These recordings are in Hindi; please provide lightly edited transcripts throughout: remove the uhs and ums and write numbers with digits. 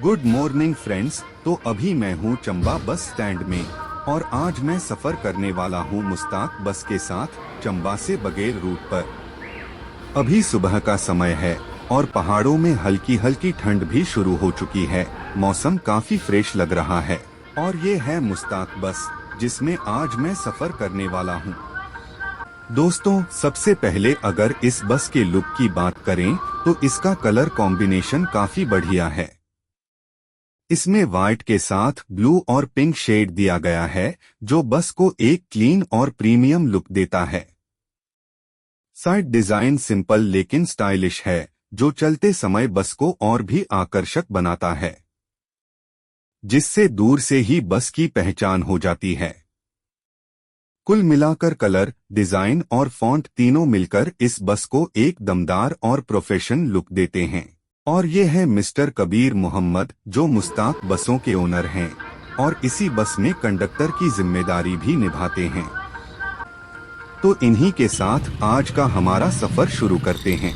Good morning friends. तो अभी मैं हूँ चंबा बस स्टैंड में और आज मैं सफर करने वाला हूँ मुस्ताक बस के साथ चंबा से बगेर रूट पर। अभी सुबह का समय है और पहाड़ों में हल्की हल्की ठंड भी शुरू हो चुकी है। मौसम काफी फ्रेश लग रहा है और ये है मुस्ताक बस जिसमें आज मैं सफर करने वाला हूँ। दोस्तों, सबसे पहले अगर इस बस के लुक की बात करें तो इसका कलर कॉम्बिनेशन काफी बढ़िया है। इसमें व्हाइट के साथ ब्लू और पिंक शेड दिया गया है जो बस को एक क्लीन और प्रीमियम लुक देता है। साइड डिजाइन सिंपल लेकिन स्टाइलिश है जो चलते समय बस को और भी आकर्षक बनाता है, जिससे दूर से ही बस की पहचान हो जाती है। कुल मिलाकर कलर, डिजाइन और फॉन्ट तीनों मिलकर इस बस को एक दमदार और प्रोफेशनल लुक देते हैं। और ये है मिस्टर कबीर मोहम्मद जो मुस्ताक बसों के ओनर हैं और इसी बस में कंडक्टर की जिम्मेदारी भी निभाते हैं। तो इन्हीं के साथ आज का हमारा सफर शुरू करते हैं।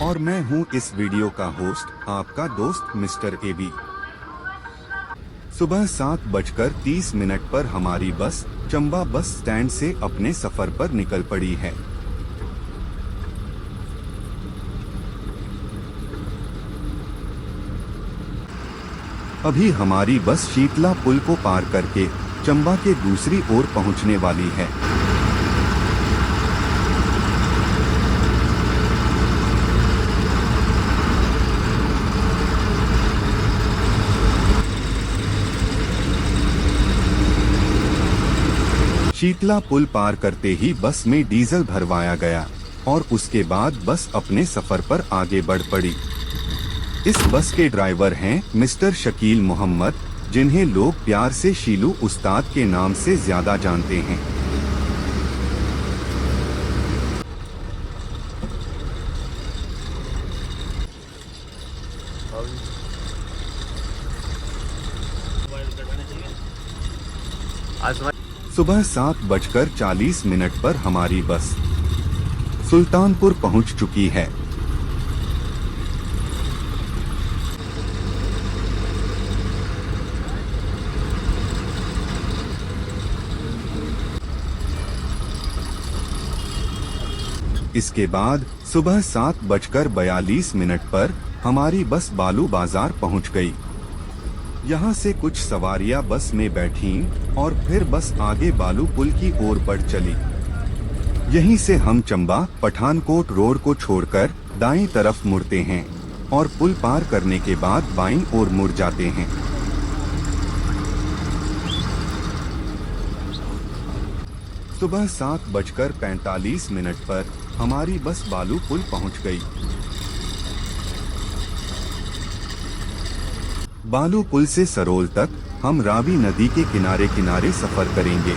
और मैं हूं इस वीडियो का होस्ट, आपका दोस्त मिस्टर एबी। सुबह 7:30 पर हमारी बस चंबा बस स्टैंड से अपने सफर पर निकल पड़ी है। अभी हमारी बस शीतला पुल को पार करके चंबा के दूसरी ओर पहुंचने वाली है। शीतला पुल पार करते ही बस में डीजल भरवाया गया और उसके बाद बस अपने सफर पर आगे बढ़ पड़ी। इस बस के ड्राइवर हैं मिस्टर शकील मोहम्मद, जिन्हें लोग प्यार से शीलू उस्ताद के नाम से ज्यादा जानते हैं। सुबह 7:40 पर हमारी बस सुल्तानपुर पहुंच चुकी है। इसके बाद सुबह 7:42 पर हमारी बस बालू बाजार पहुंच गई। यहां से कुछ सवारियां बस में बैठीं और फिर बस आगे बालू पुल की ओर बढ़ चली। यहीं से हम चंबा पठानकोट रोड को छोड़कर दाईं तरफ मुड़ते हैं और पुल पार करने के बाद बाईं ओर मुड़ जाते हैं। सुबह 7:45 पर हमारी बस बालू पुल पहुंच गई। बालू पुल से सरोल तक हम रावी नदी के किनारे किनारे सफर करेंगे।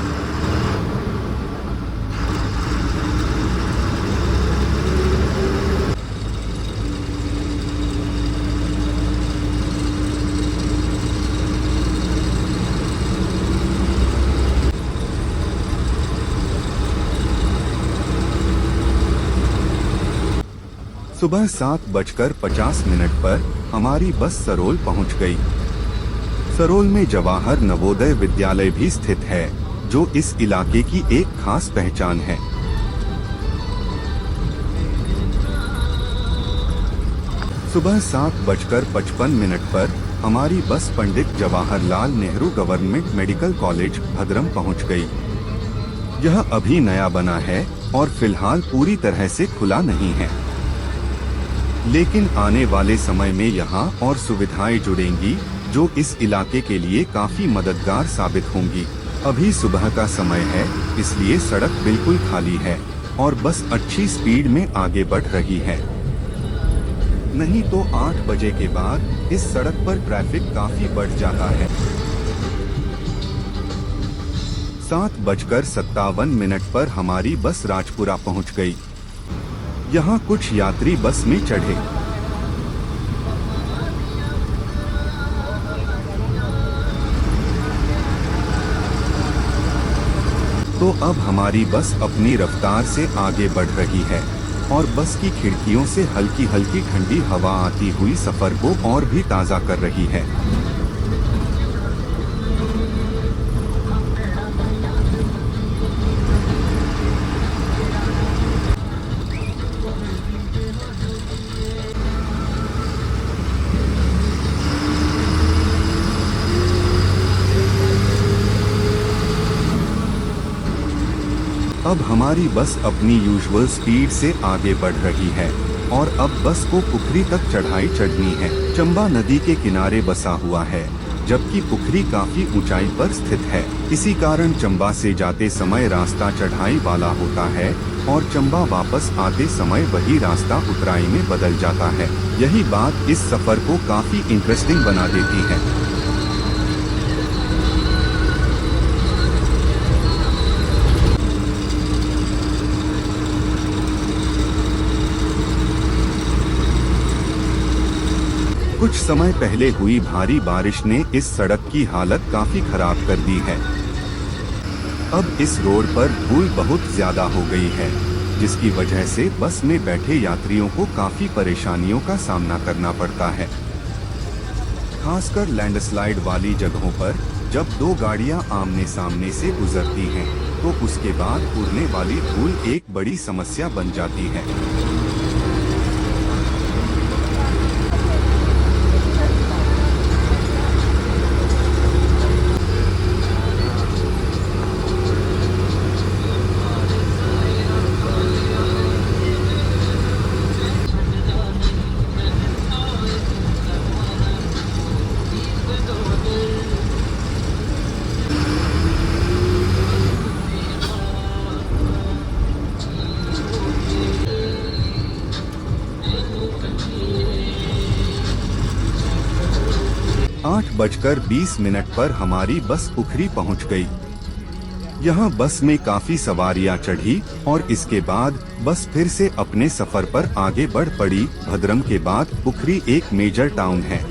सुबह 7:50 पर हमारी बस सरोल पहुंच गई। सरोल में जवाहर नवोदय विद्यालय भी स्थित है जो इस इलाके की एक खास पहचान है। सुबह 7:55 पर हमारी bus Pandit Jawaharlal Nehru government medical college Bhadram पहुंच गई। यह अभी नया बना है और फिलहाल पूरी तरह से खुला नहीं है, लेकिन आने वाले समय में यहाँ और सुविधाएं जुड़ेंगी जो इस इलाके के लिए काफी मददगार साबित होंगी। अभी सुबह का समय है इसलिए सड़क बिल्कुल खाली है और बस अच्छी स्पीड में आगे बढ़ रही है। नहीं तो 8 बजे के बाद इस सड़क पर ट्रैफिक काफी बढ़ जाता है। 7:57 पर हमारी बस राजपुरा पहुँच गई। यहाँ कुछ यात्री बस में चढ़े। तो अब हमारी बस अपनी रफ्तार से आगे बढ़ रही है। और बस की खिड़कियों से हल्की हल्की ठंडी हवा आती हुई सफर को और भी ताज़ा कर रही है। अब हमारी बस अपनी यूजुअल स्पीड से आगे बढ़ रही है और अब बस को पुखरी तक चढ़ाई चढ़नी है। चंबा नदी के किनारे बसा हुआ है, जबकि पुखरी काफी ऊंचाई पर स्थित है। इसी कारण चंबा से जाते समय रास्ता चढ़ाई वाला होता है और चंबा वापस आते समय वही रास्ता उतराई में बदल जाता है। यही बात इस सफर को काफी इंटरेस्टिंग बना देती है। कुछ समय पहले हुई भारी बारिश ने इस सड़क की हालत काफी खराब कर दी है। अब इस रोड पर धूल बहुत ज्यादा हो गई है, जिसकी वजह से बस में बैठे यात्रियों को काफी परेशानियों का सामना करना पड़ता है। खासकर लैंडस्लाइड वाली जगहों पर जब दो गाड़ियां आमने सामने से गुजरती हैं, तो उसके बाद उड़ने वाली धूल एक बड़ी समस्या बन जाती है। 8:20 पर हमारी बस पुखरी पहुंच गई। यहाँ बस में काफी सवारियां चढ़ी और इसके बाद बस फिर से अपने सफर पर आगे बढ़ पड़ी। भद्रम के बाद पुखरी एक मेजर टाउन है।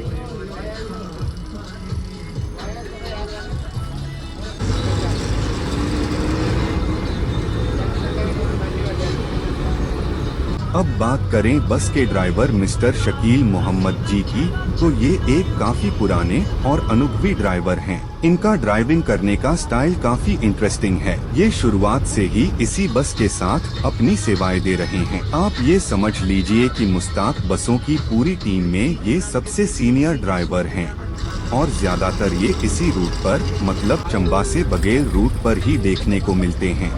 अब बात करें बस के ड्राइवर मिस्टर शकील मोहम्मद जी की, तो ये एक काफी पुराने और अनुभवी ड्राइवर हैं। इनका ड्राइविंग करने का स्टाइल काफी इंटरेस्टिंग है। ये शुरुआत से ही इसी बस के साथ अपनी सेवाएं दे रहे हैं। आप ये समझ लीजिए कि मुस्ताक बसों की पूरी टीम में ये सबसे सीनियर ड्राइवर हैं और ज्यादातर ये इसी रूट पर, मतलब चंबा से बगेल रूट पर ही देखने को मिलते हैं।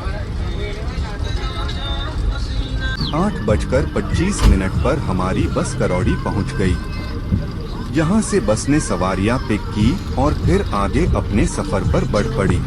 8:25 पर हमारी बस करौड़ी पहुंच गई। यहां से बस ने सवारियां पिक की और फिर आगे अपने सफर पर बढ़ पड़ी।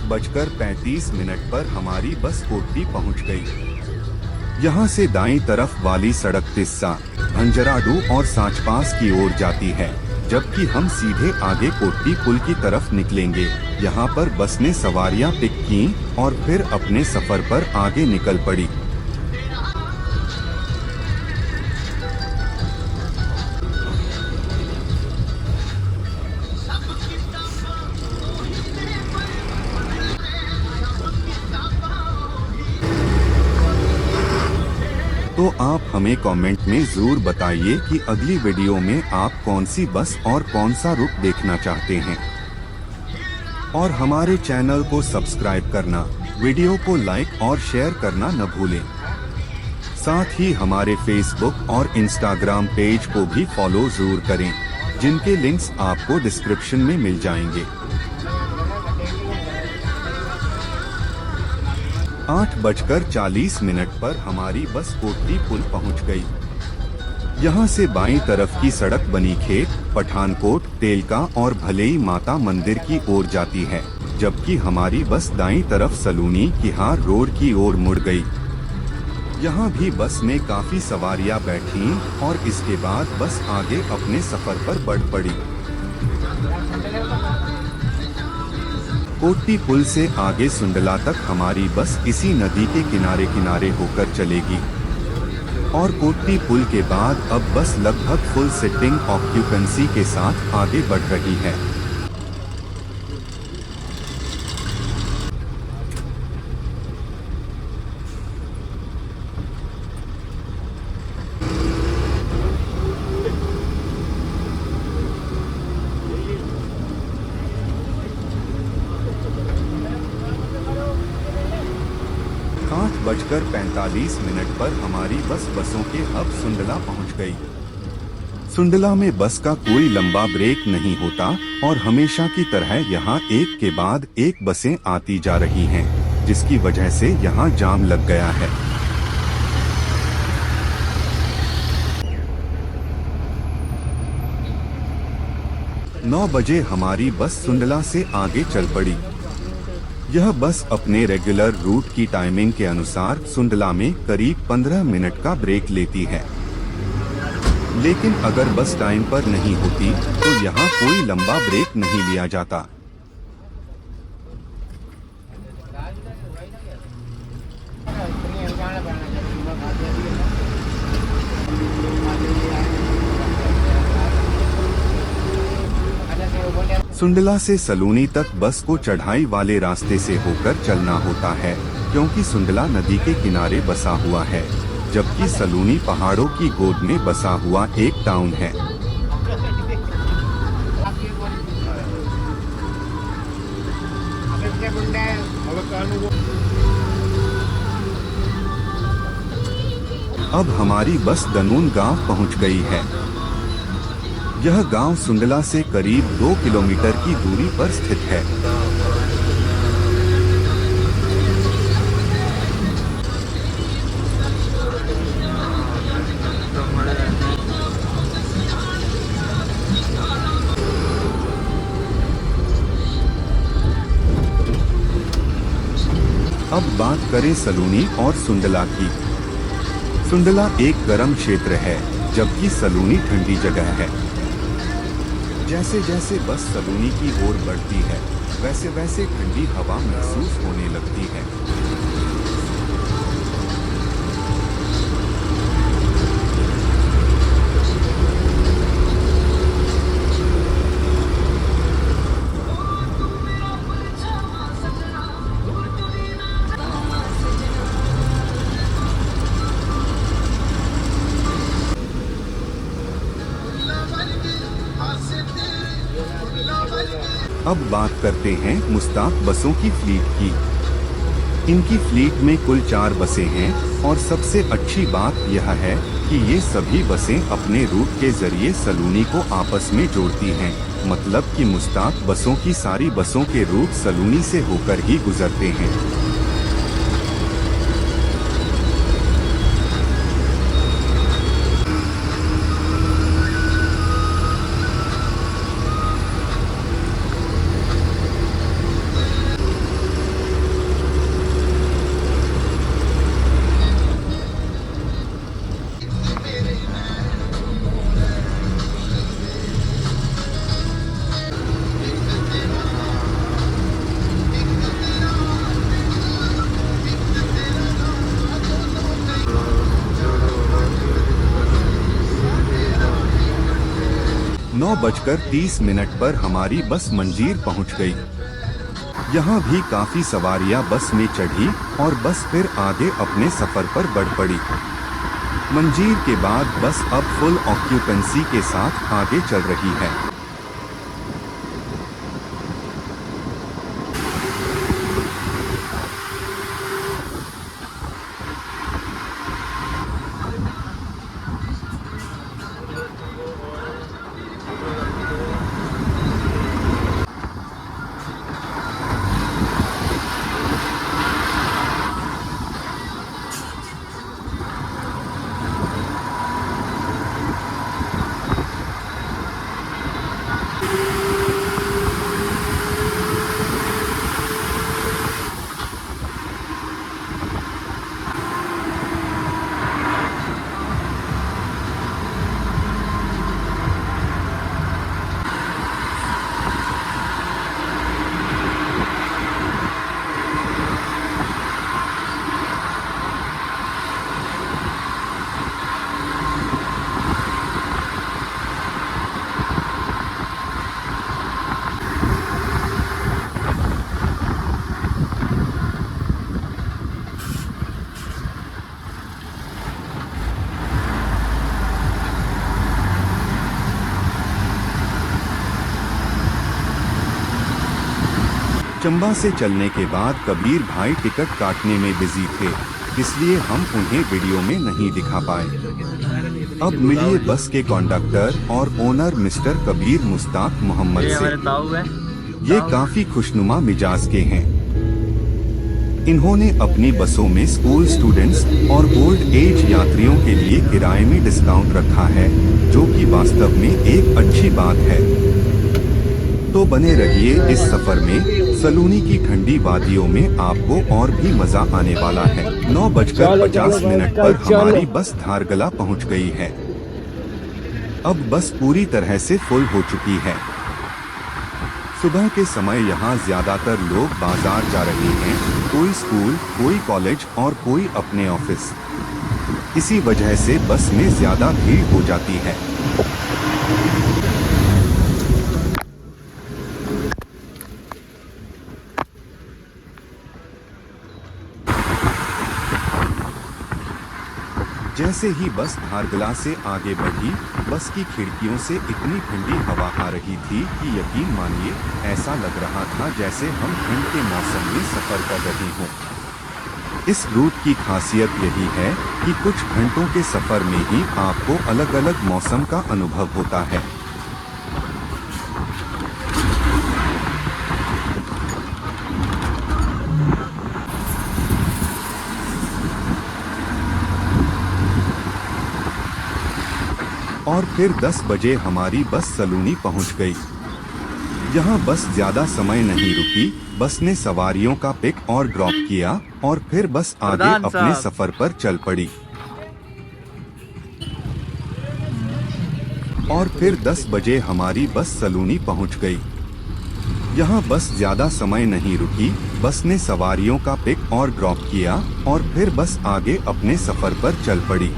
बजकर 35 पर हमारी बस कोटली पहुंच गई। यहाँ से दाईं तरफ वाली सड़क तिस्सा, भंजराडू और सांचपास की ओर जाती है, जबकि हम सीधे आगे कोटली पुल की तरफ निकलेंगे। यहाँ पर बस ने सवारियां पिक की और फिर अपने सफर पर आगे निकल पड़ी। तो आप हमें कमेंट में जरूर बताइए कि अगली वीडियो में आप कौन सी बस और कौन सा रुट देखना चाहते हैं। और हमारे चैनल को सब्सक्राइब करना, वीडियो को लाइक और शेयर करना न भूलें। साथ ही हमारे फेसबुक और इंस्टाग्राम पेज को भी फॉलो जरूर करें, जिनके लिंक्स आपको डिस्क्रिप्शन में मिल जाएंगे। 8:40 पर हमारी बस कोटली पुल पहुंच गई। यहां से बाईं तरफ की सड़क बनी खेत, पठानकोट, तेलका और भलेई माता मंदिर की ओर जाती है, जबकि हमारी बस दाईं तरफ सलूनी किहार रोड की ओर मुड़ गई। यहाँ भी बस में काफी सवारियां बैठीं और इसके बाद बस आगे अपने सफर पर बढ़ पड़ी। कोटली पुल से आगे सुंडला तक हमारी बस इसी नदी के किनारे किनारे होकर चलेगी और कोटली पुल के बाद अब बस लगभग फुल सिटिंग ऑक्यूपेंसी के साथ आगे बढ़ रही है। आठ 8:45 पर हमारी बसों के हब सुंडला पहुंच गई। सुंडला में बस का कोई लंबा ब्रेक नहीं होता और हमेशा की तरह यहाँ एक के बाद एक बसें आती जा रही हैं, जिसकी वजह से यहाँ जाम लग गया है। नौ बजे हमारी बस सुंडला से आगे चल पड़ी। यह बस अपने रेगुलर रूट की टाइमिंग के अनुसार सुंडला में करीब 15 मिनट का ब्रेक लेती है, लेकिन अगर बस टाइम पर नहीं होती तो यहाँ कोई लंबा ब्रेक नहीं लिया जाता। सुंडला से सलूनी तक बस को चढ़ाई वाले रास्ते से होकर चलना होता है, क्योंकि सुंडला नदी के किनारे बसा हुआ है, जबकि सलूनी पहाड़ों की गोद में बसा हुआ एक टाउन है। अब हमारी बस दनून गांव पहुंच गई है। यह गांव सुंडला से करीब 2 किलोमीटर की दूरी पर स्थित है। अब बात करें सलूनी और सुंडला की। सुंडला एक गर्म क्षेत्र है, जबकि सलूनी ठंडी जगह है। जैसे जैसे बस सलूनी की ओर बढ़ती है, वैसे वैसे ठंडी हवा महसूस होने लगती है। अब बात करते हैं मुस्ताक बसों की फ्लीट की। इनकी फ्लीट में कुल 4 बसें हैं और सबसे अच्छी बात यह है कि ये सभी बसें अपने रूट के जरिए सलूनी को आपस में जोड़ती हैं, मतलब कि मुस्ताक बसों की सारी बसों के रूट सलूनी से होकर ही गुजरते हैं। नौ 9:30 पर हमारी बस मंजीर पहुंच गई। यहाँ भी काफी सवारियां बस में चढ़ी और बस फिर आगे अपने सफर पर बढ़ पड़ी। मंजीर के बाद बस अब फुल ऑक्यूपेंसी के साथ आगे चल रही है। चंबा से चलने के बाद कबीर भाई टिकट काटने में बिजी थे, इसलिए हम उन्हें वीडियो में नहीं दिखा पाए। अब मिलिए बस के कंडक्टर और ओनर मिस्टर कबीर मुस्ताक मोहम्मद से। ये काफी खुशनुमा मिजाज के हैं। इन्होंने अपनी बसों में स्कूल स्टूडेंट्स और ओल्ड एज यात्रियों के लिए किराए में डिस्काउंट रखा है, जो कि वास्तव में एक अच्छी बात है। तो बने रहिए इस सफर में। सलूनी की ठंडी वादियों में आपको और भी मजा आने वाला है। 9:50 पर हमारी बस धारगला पहुंच गई है। अब बस पूरी तरह से फुल हो चुकी है। सुबह के समय यहाँ ज्यादातर लोग बाजार जा रहे हैं, कोई स्कूल, कोई कॉलेज और कोई अपने ऑफिस। इसी वजह से बस में ज्यादा भीड़ हो जाती है। जैसे ही बस धारगला से आगे बढ़ी, बस की खिड़कियों से इतनी ठंडी हवा आ रही थी कि यकीन मानिए ऐसा लग रहा था जैसे हम ठंड के मौसम में सफर कर रहे हों। इस रूट की खासियत यही है कि कुछ घंटों के सफर में ही आपको अलग अलग मौसम का अनुभव होता है। और फिर 10 बजे हमारी बस सलूनी पहुंच गई। यहाँ बस ज्यादा समय नहीं रुकी, बस ने सवारियों का पिक और ड्रॉप किया और फिर बस आगे अपने सफर पर चल पड़ी। और फिर 10 बजे हमारी बस सलूनी पहुंच गई। यहाँ बस ज्यादा समय नहीं रुकी, बस ने सवारियों का पिक और ड्रॉप किया और फिर बस आगे अपने सफर पर चल पड़ी।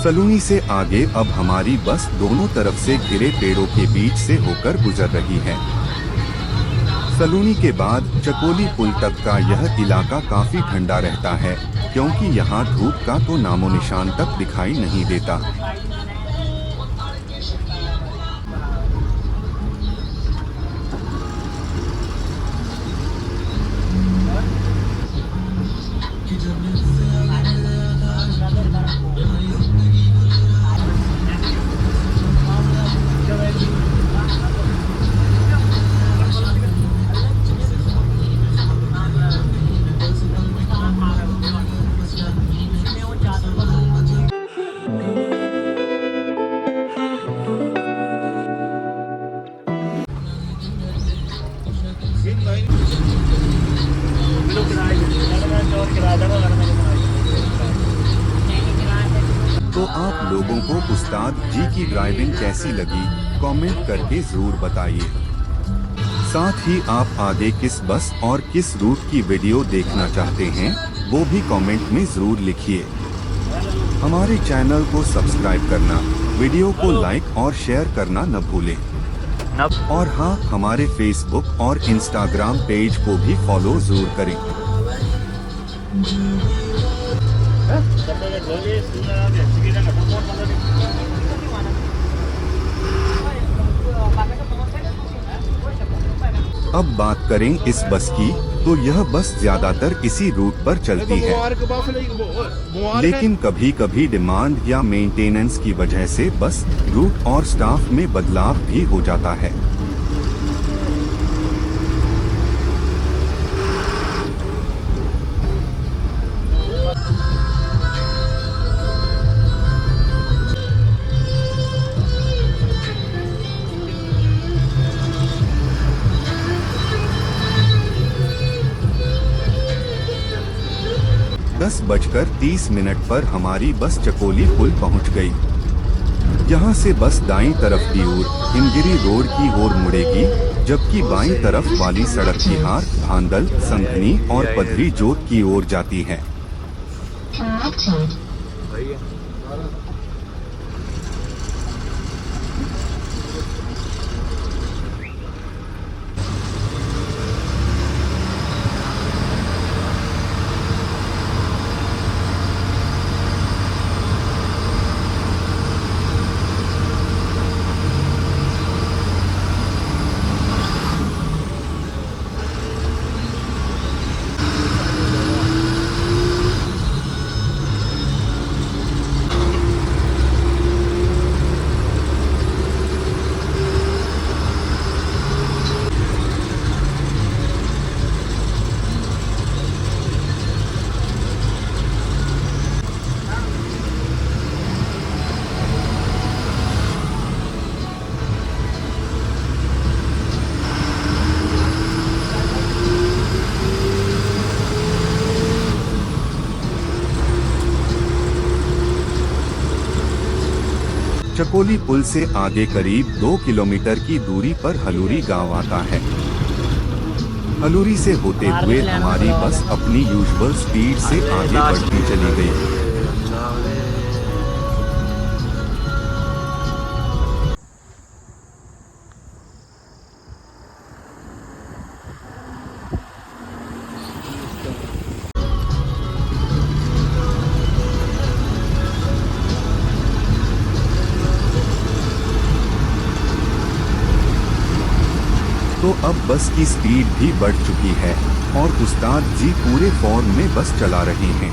सलूनी से आगे अब हमारी बस दोनों तरफ से घिरे पेड़ों के बीच से होकर गुजर रही है। सलूनी के बाद चकोली पुल तक का यह इलाका काफी ठंडा रहता है, क्योंकि यहाँ धूप का तो नामो निशान तक दिखाई नहीं देता। तो आप लोगों को उस्ताद जी की ड्राइविंग कैसी लगी, कमेंट करके जरूर बताइए। साथ ही आप आगे किस बस और किस रूट की वीडियो देखना चाहते हैं, वो भी कमेंट में जरूर लिखिए। हमारे चैनल को सब्सक्राइब करना, वीडियो को लाइक और शेयर करना न भूलें। और हाँ, हमारे फेसबुक और इंस्टाग्राम पेज को भी फॉलो जरूर करें। अब बात करें इस बस की, तो यह बस ज्यादातर इसी रूट पर चलती है, लेकिन कभी कभी डिमांड या मेंटेनेंस की वजह से बस रूट और स्टाफ में बदलाव भी हो जाता है। दस 10:30 पर हमारी बस चकोली पुल पहुंच गई। यहाँ से बस दाईं तरफ की ओर हिमगिरी रोड की ओर मुड़ेगी, जबकि बाईं तरफ वाली सड़क बिहार, भांदल, संघनी और पधरी जोत की ओर जाती है। चकोली पुल से आगे करीब 2 किलोमीटर की दूरी पर हलूरी गांव आता है। हलूरी से होते हुए हमारी बस अपनी यूजुअल स्पीड से आगे बढ़ती चली गई। तो अब बस की स्पीड भी बढ़ चुकी है और उस्ताद जी पूरे फॉर्म में बस चला रहे हैं।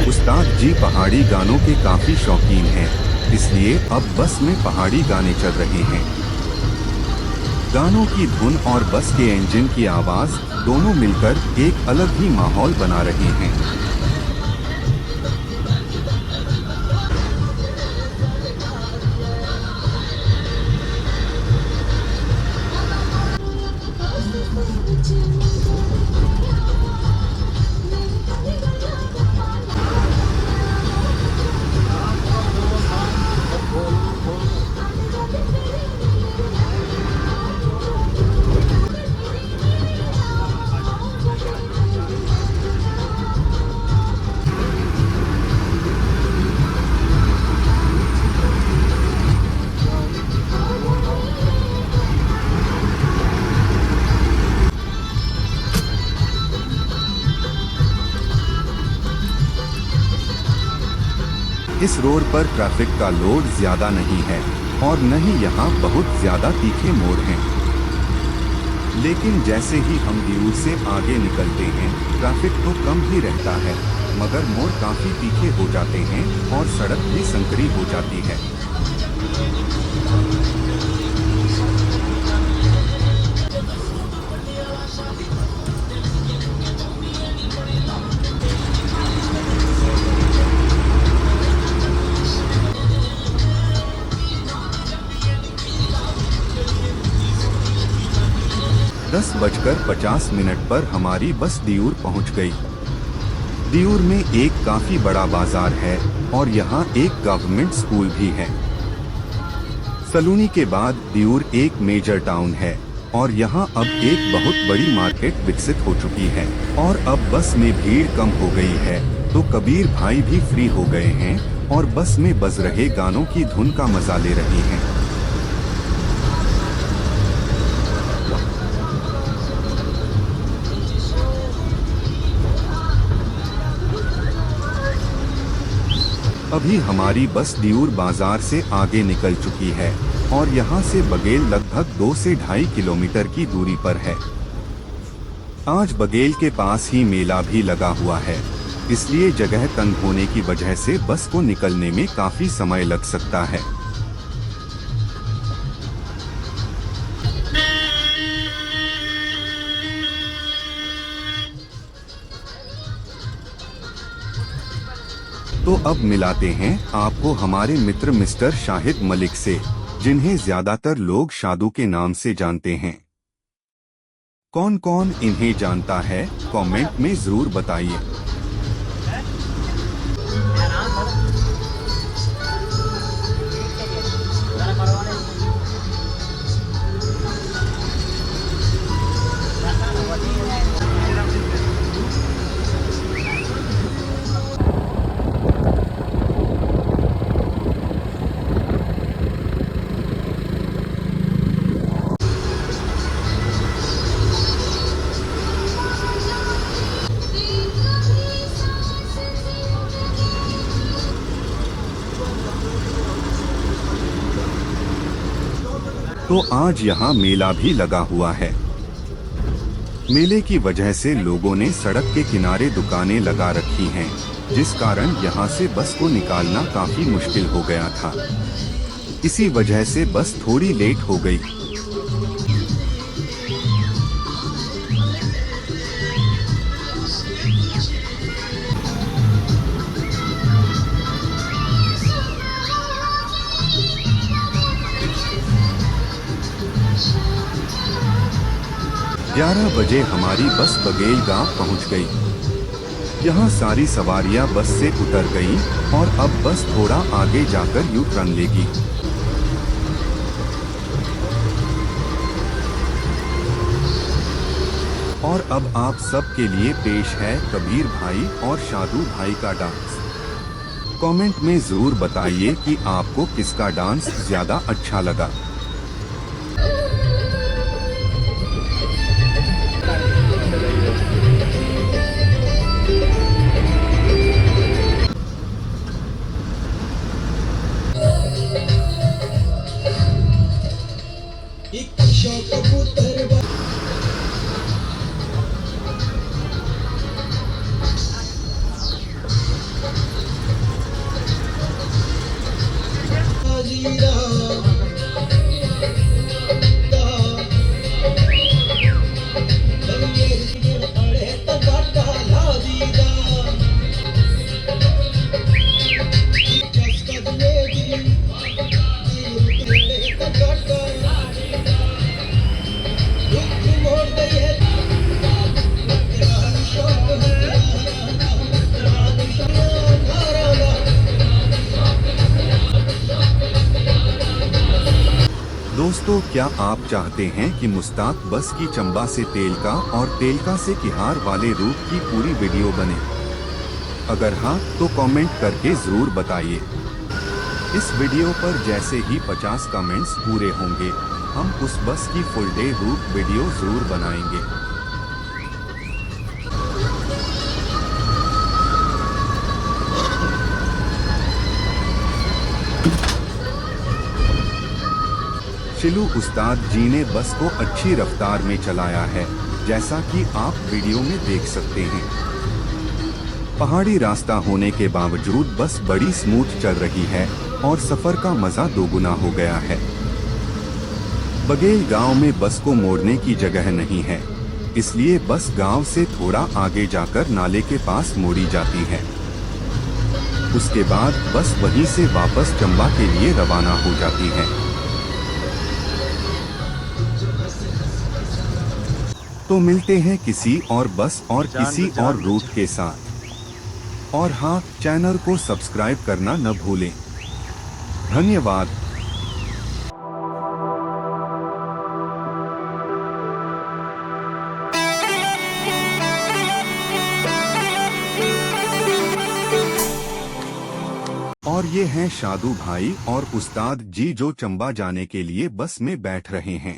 उस्ताद जी पहाड़ी गानों के काफी शौकीन हैं, इसलिए अब बस में पहाड़ी गाने चल रहे हैं। गानों की धुन और बस के इंजन की आवाज दोनों मिलकर एक अलग ही माहौल बना रहे हैं। इस रोड पर ट्रैफिक का लोड ज्यादा नहीं है और न ही यहाँ बहुत ज्यादा तीखे मोड़ हैं। लेकिन जैसे ही हम दियूर से आगे निकलते हैं, ट्रैफिक तो कम ही रहता है, मगर मोड़ काफी तीखे हो जाते हैं और सड़क भी संकरी हो जाती है। दस बजकर 50 पर हमारी बस दियूर पहुंच गई। दियूर में एक काफी बड़ा बाजार है और यहाँ एक गवर्नमेंट स्कूल भी है। सलूनी के बाद दियूर एक मेजर टाउन है और यहाँ अब एक बहुत बड़ी मार्केट विकसित हो चुकी है और अब बस में भीड़ कम हो गई है, तो कबीर भाई भी फ्री हो गए हैं और बस में बज रहे गानों की धुन का मजा ले रहे हैं। अभी हमारी बस दियूर बाजार से आगे निकल चुकी है और यहाँ से बगेल लगभग 2 से 2.5 किलोमीटर की दूरी पर है। आज बगेल के पास ही मेला भी लगा हुआ है, इसलिए जगह तंग होने की वजह से बस को निकलने में काफी समय लग सकता है। तो अब मिलाते हैं आपको हमारे मित्र मिस्टर शाहिद मलिक से, जिन्हें ज्यादातर लोग शादू के नाम से जानते हैं। कौन कौन इन्हें जानता है, कमेंट में जरूर बताइए। तो आज यहाँ मेला भी लगा हुआ है। मेले की वजह से लोगों ने सड़क के किनारे दुकानें लगा रखी हैं, जिस कारण यहाँ से बस को निकालना काफी मुश्किल हो गया था। इसी वजह से बस थोड़ी लेट हो गई। 11 बजे हमारी बस बघेल गांव पहुंच गई। यहाँ सारी सवारियां बस से उतर गईं और अब बस थोड़ा आगे जाकर यू टर्न लेगी। और अब आप सब के लिए पेश है कबीर भाई और शादू भाई का डांस। कमेंट में जरूर बताइए कि आपको किसका डांस ज्यादा अच्छा लगा। दोस्तों, क्या आप चाहते हैं कि मुस्ताक बस की चंबा से तेलका और तेलका से किहार वाले रूट की पूरी वीडियो बने? अगर हाँ तो कमेंट करके जरूर बताइए। इस वीडियो पर जैसे ही 50 कमेंट्स पूरे होंगे हम उस बस की फुल डे रूट वीडियो जरूर बनाएंगे। शिलू उस्ताद जी ने बस को अच्छी रफ्तार में चलाया है, जैसा कि आप वीडियो में देख सकते हैं। पहाड़ी रास्ता होने के बावजूद बस बड़ी स्मूथ चल रही है और सफर का मजा दोगुना हो गया है। बघेल गांव में बस को मोड़ने की जगह नहीं है, इसलिए बस गांव से थोड़ा आगे जाकर नाले के पास मोड़ी जाती है। उसके बाद बस वहीं से वापस चंबा के लिए रवाना हो जाती है। तो मिलते हैं किसी और बस और किसी और रूट के साथ। और हाँ, चैनल को सब्सक्राइब करना न भूलें। धन्यवाद। और ये हैं शादू भाई और उस्ताद जी जो चंबा जाने के लिए बस में बैठ रहे हैं।